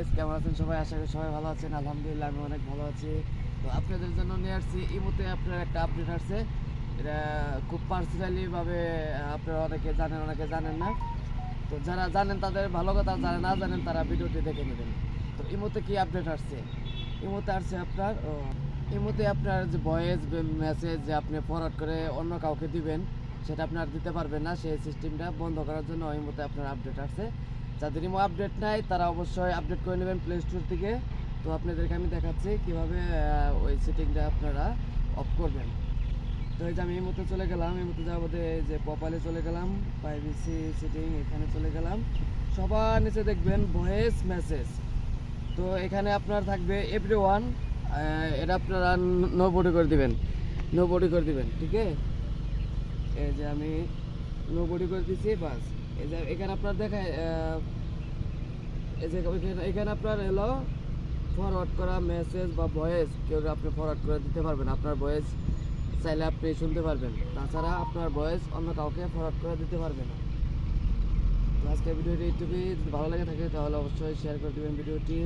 Guys, কেমন আছেন সবাই? আশা করি সবাই ভালো আছেন। আলহামদুলিল্লাহ আমি অনেক ভালো আছি। তো আপনাদের জন্য নিয়ে আসছি ইমোতে আপনার একটা আপডেট আসছে। এটা খুব পার্সোনালি ভাবে আপনারা অনেকে জানেন, অনেকে জানেন না। তো যারা জানেন তাদের ভালো কথা, যারা না জানেন তারা ভিডিওটি দেখে নেবেন। তো ইমোতে কি আপডেট আসছে? ইমোতে আসছে আপনার ইমোতে আপনার যে ভয়েস মেসেজ যে আপনি ফরওয়ার্ড করে অন্য কাউকে দিবেন, সেটা আপনার দিতে পারবেন না। সেই সিস্টেমটা বন্ধ করার জন্য ইমোতে আপনার আপডেট আসছে। যাদের ইমো আপডেট নাই তারা অবশ্যই আপডেট করে নেবেন প্লে স্টোর থেকে। তো আপনাদেরকে আমি দেখাচ্ছি কীভাবে ওই সেটিংটা আপনারা অফ করবেন। তো এই যে আমি ইমোতে চলে গেলাম, ইমোতে যাওয়ার মধ্যে এই যে প্রোফাইলে চলে গেলাম, প্রাইভেসি সেটিং এখানে চলে গেলাম। সবার নিচে দেখবেন ভয়েস মেসেজ। তো এখানে আপনার থাকবে এভরিওয়ান, এটা আপনারা নো বডি করে দিবেন, নো বডি করে দিবেন, ঠিক আছে? এই যে আমি নো বডি করে দিচ্ছি, বাস। এই যে এখানে আপনার দেখায় এই যে এখানে আপনার এলো ফরওয়ার্ড করা মেসেজ বা ভয়েস কেউ আপনি ফরওয়ার্ড করে দিতে পারবেন। আপনার ভয়েস চাইলে আপনি শুনতে পারবেন, তাছাড়া আপনার ভয়েস অন্য কাউকে ফরওয়ার্ড করে দিতে পারবে না। তো আজকের ভিডিওটি এইটুকুই। যদি ভালো লাগে থাকে তাহলে অবশ্যই শেয়ার করে দেবেন ভিডিওটি।